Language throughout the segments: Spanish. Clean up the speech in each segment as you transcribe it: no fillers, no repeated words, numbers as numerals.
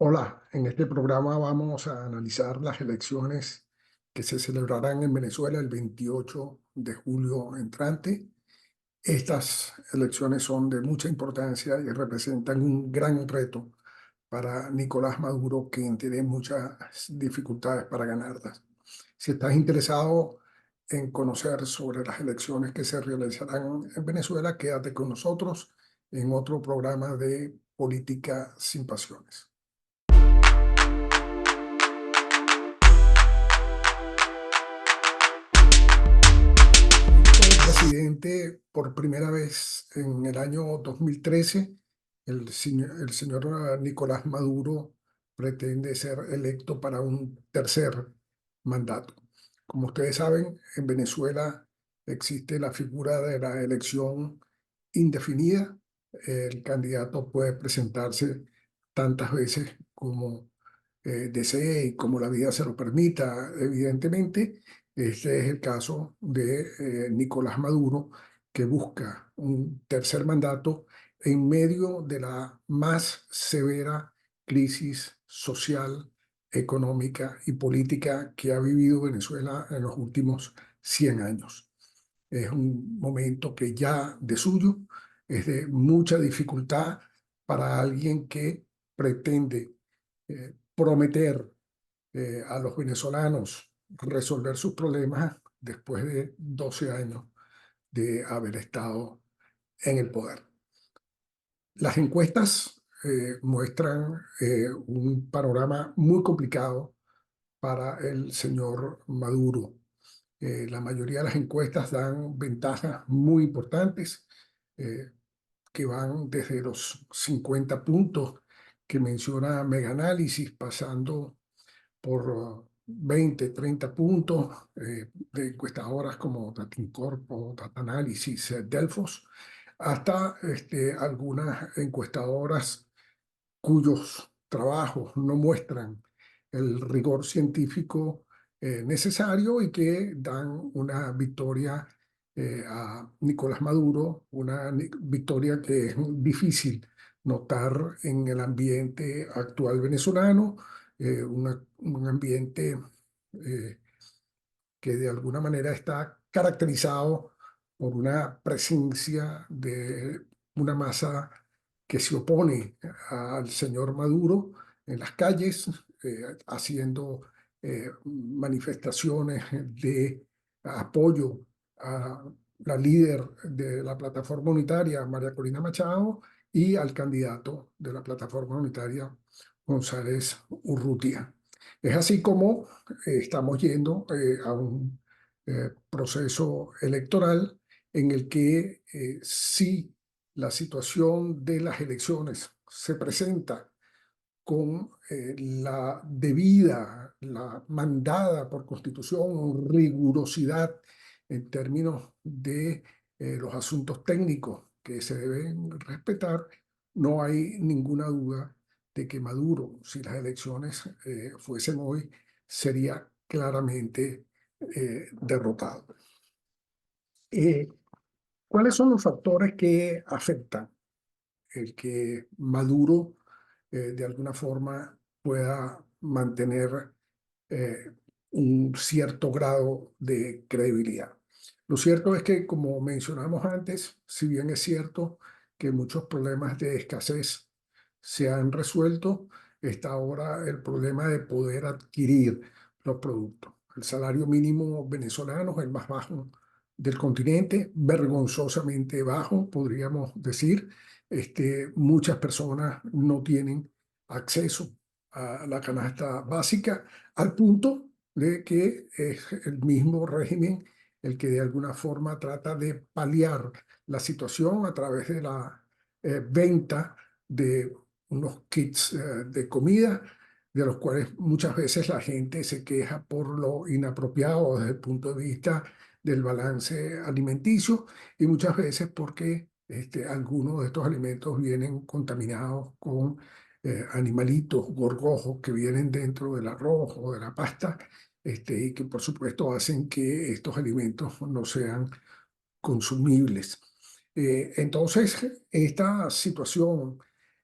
Hola, en este programa vamos a analizar las elecciones que se celebrarán en Venezuela el 28 de julio entrante. Estas elecciones son de mucha importancia y representan un gran reto para Nicolás Maduro, quien tiene muchas dificultades para ganarlas. Si estás interesado en conocer sobre las elecciones que se realizarán en Venezuela, quédate con nosotros en otro programa de Política sin Pasiones. Presidente por primera vez en el año 2013, el señor Nicolás Maduro pretende ser electo para un tercer mandato. Como ustedes saben, en Venezuela existe la figura de la elección indefinida. El candidato puede presentarse tantas veces como desee y como la vida se lo permita. Evidentemente, este es el caso de Nicolás Maduro, que busca un tercer mandato en medio de la más severa crisis social, económica y política que ha vivido Venezuela en los últimos 100 años. Es un momento que ya de suyo es de mucha dificultad para alguien que pretende prometer a los venezolanos resolver sus problemas después de 12 años de haber estado en el poder. Las encuestas muestran un panorama muy complicado para el señor Maduro. La mayoría de las encuestas dan ventajas muy importantes eh, que van desde los 50 puntos que menciona Megaanálisis, pasando por 20, 30 puntos de encuestadoras como Datincorp o Data Analysis, Delfos, hasta algunas encuestadoras cuyos trabajos no muestran el rigor científico necesario y que dan una victoria a Nicolás Maduro, una victoria que es difícil notar en el ambiente actual venezolano, un ambiente eh, que de alguna manera está caracterizado por una presencia de una masa que se opone al señor Maduro en las calles, haciendo manifestaciones de apoyo a la líder de la plataforma unitaria, María Corina Machado, y al candidato de la plataforma unitaria, González Urrutia. Es así como estamos yendo a un proceso electoral en el que si la situación de las elecciones se presenta con la debida, la mandada por Constitución, rigurosidad en términos de los asuntos técnicos que se deben respetar, no hay ninguna duda de que Maduro, si las elecciones fuesen hoy, sería claramente derrotado. Eh, ¿Cuáles son los factores que afectan el que Maduro de alguna forma pueda mantener eh, un cierto grado de credibilidad? Lo cierto es que, como mencionamos antes, si bien es cierto que muchos problemas de escasez se han resuelto, está ahora el problema de poder adquirir los productos. El salario mínimo venezolano es el más bajo del continente, vergonzosamente bajo, podríamos decir. Muchas personas no tienen acceso a la canasta básica, al punto de que es el mismo régimen el que de alguna forma trata de paliar la situación a través de la venta de unos kits de comida, de los cuales muchas veces la gente se queja por lo inapropiado desde el punto de vista del balance alimenticio, y muchas veces porque algunos de estos alimentos vienen contaminados con animalitos gorgojos que vienen dentro del arroz o de la pasta, y que por supuesto hacen que estos alimentos no sean consumibles. Entonces, esta situación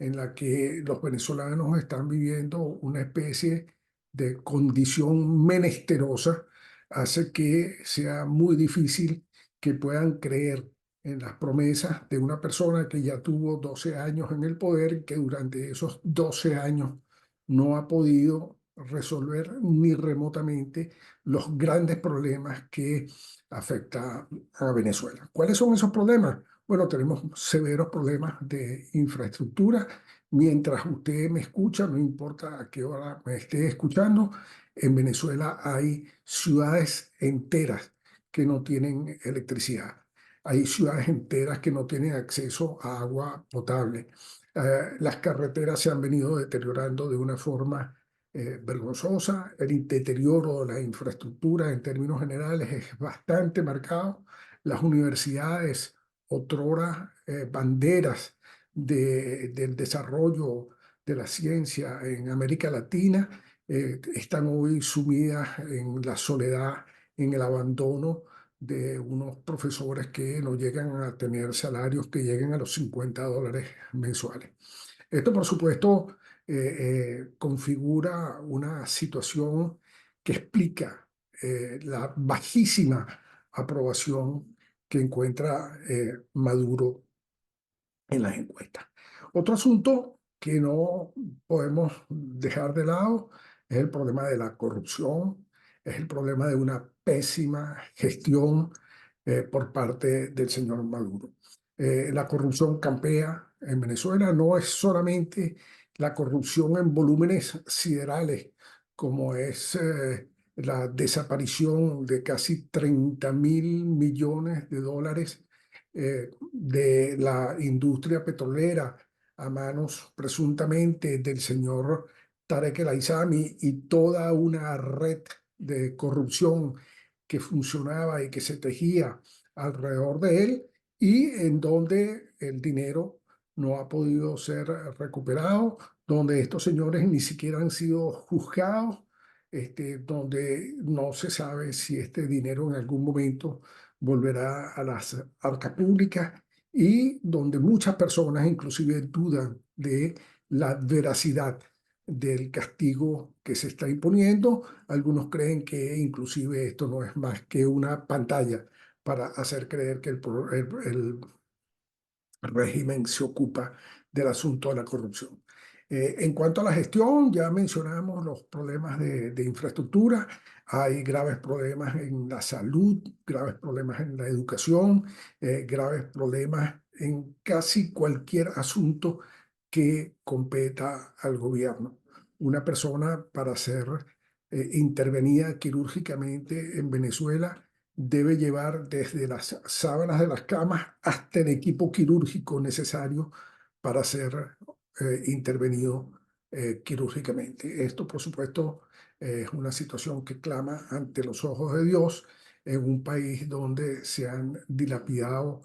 en la que los venezolanos están viviendo una especie de condición menesterosa, hace que sea muy difícil que puedan creer en las promesas de una persona que ya tuvo 12 años en el poder y que durante esos 12 años no ha podido resolver ni remotamente los grandes problemas que afecta a Venezuela. ¿Cuáles son esos problemas? Bueno, tenemos severos problemas de infraestructura. Mientras usted me escucha, no importa a qué hora me esté escuchando, en Venezuela hay ciudades enteras que no tienen electricidad. Hay ciudades enteras que no tienen acceso a agua potable. Las carreteras se han venido deteriorando de una forma vergonzosa. El deterioro de la infraestructura en términos generales es bastante marcado. Las universidades, otrora banderas del desarrollo de la ciencia en América Latina, están hoy sumidas en la soledad, en el abandono de unos profesores que no llegan a tener salarios que lleguen a los $50 mensuales. Esto, por supuesto, configura una situación que explica la bajísima aprobación que encuentra Maduro en las encuestas. Otro asunto que no podemos dejar de lado es el problema de la corrupción, es el problema de una pésima gestión por parte del señor Maduro. La corrupción campea en Venezuela, no es solamente la corrupción en volúmenes siderales, como es la desaparición de casi 30.000 millones de dólares de la industria petrolera a manos presuntamente del señor Tarek El Aissami y toda una red de corrupción que funcionaba y que se tejía alrededor de él y en donde el dinero no ha podido ser recuperado, donde estos señores ni siquiera han sido juzgados, donde no se sabe si este dinero en algún momento volverá a las arcas públicas y donde muchas personas inclusive dudan de la veracidad del castigo que se está imponiendo. Algunos creen que inclusive esto no es más que una pantalla para hacer creer que el régimen se ocupa del asunto de la corrupción. En cuanto a la gestión, ya mencionamos los problemas de infraestructura, hay graves problemas en la salud, graves problemas en la educación, graves problemas en casi cualquier asunto que competa al gobierno. Una persona para ser intervenida quirúrgicamente en Venezuela debe llevar desde las sábanas de las camas hasta el equipo quirúrgico necesario para ser intervenido quirúrgicamente. Esto, por supuesto, es una situación que clama ante los ojos de Dios en un país donde se han dilapidado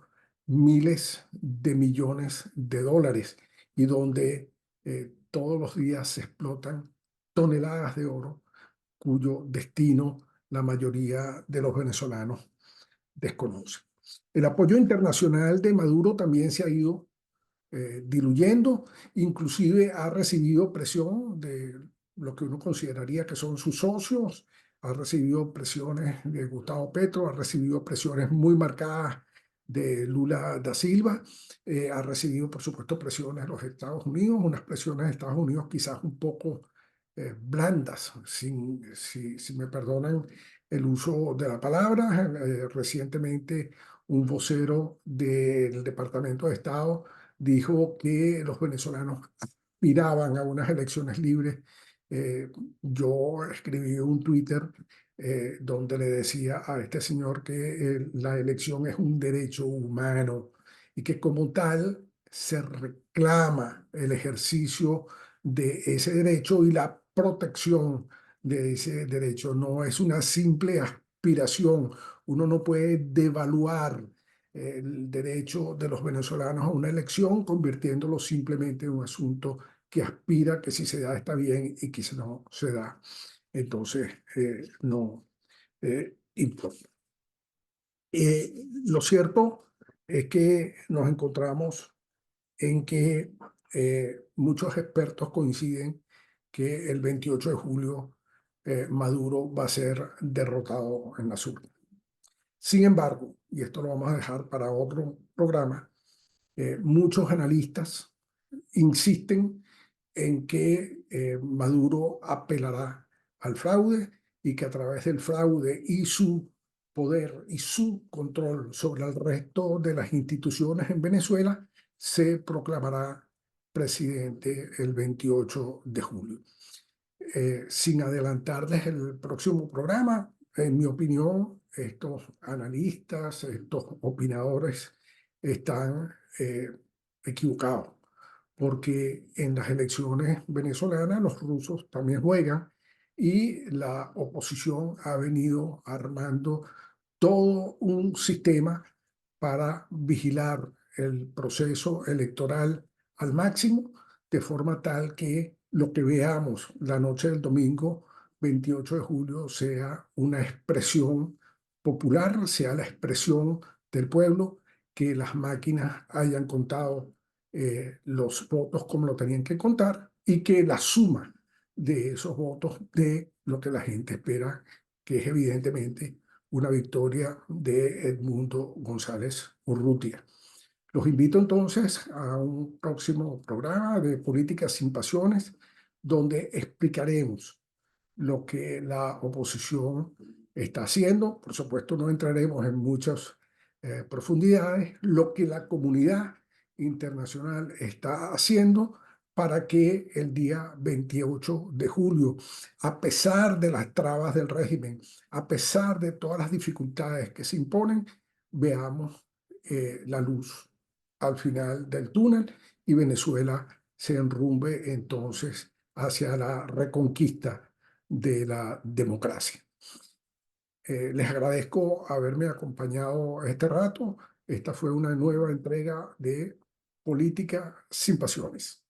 miles de millones de dólares y donde todos los días se explotan toneladas de oro cuyo destino la mayoría de los venezolanos desconocen. El apoyo internacional de Maduro también se ha ido diluyendo, inclusive ha recibido presión de lo que uno consideraría que son sus socios, ha recibido presiones de Gustavo Petro, ha recibido presiones muy marcadas de Lula da Silva, ha recibido, por supuesto, presiones de los Estados Unidos, unas presiones de Estados Unidos quizás un poco blandas, si me perdonan el uso de la palabra. Recientemente un vocero del Departamento de Estado dijo que los venezolanos aspiraban a unas elecciones libres. Eh, yo escribí un Twitter donde le decía a este señor que la elección es un derecho humano y que como tal se reclama el ejercicio de ese derecho y la protección de ese derecho. No es una simple aspiración. Uno no puede devaluar el derecho de los venezolanos a una elección, convirtiéndolo simplemente en un asunto que aspira que si se da está bien y que si no se da, entonces no importa. Lo cierto es que nos encontramos en que muchos expertos coinciden que el 28 de julio Maduro va a ser derrotado en las urnas. Sin embargo, y esto lo vamos a dejar para otro programa, muchos analistas insisten en que Maduro apelará al fraude y que a través del fraude y su poder y su control sobre el resto de las instituciones en Venezuela se proclamará presidente el 28 de julio. Sin adelantarles el próximo programa, en mi opinión, estos analistas, estos opinadores están equivocados, porque en las elecciones venezolanas los rusos también juegan y la oposición ha venido armando todo un sistema para vigilar el proceso electoral al máximo, de forma tal que lo que veamos la noche del domingo 28 de julio sea una expresión popular, sea la expresión del pueblo, que las máquinas hayan contado los votos como lo tenían que contar y que la suma de esos votos de lo que la gente espera, que es evidentemente una victoria de Edmundo González Urrutia. Los invito entonces a un próximo programa de Políticas sin Pasiones, donde explicaremos lo que la oposición está haciendo. Por supuesto, no entraremos en muchas profundidades, lo que la comunidad internacional está haciendo para que el día 28 de julio, a pesar de las trabas del régimen, a pesar de todas las dificultades que se imponen, veamos la luz al final del túnel y Venezuela se enrumbe entonces hacia la reconquista de la democracia. Les agradezco haberme acompañado este rato. Esta fue una nueva entrega de Política sin Pasiones.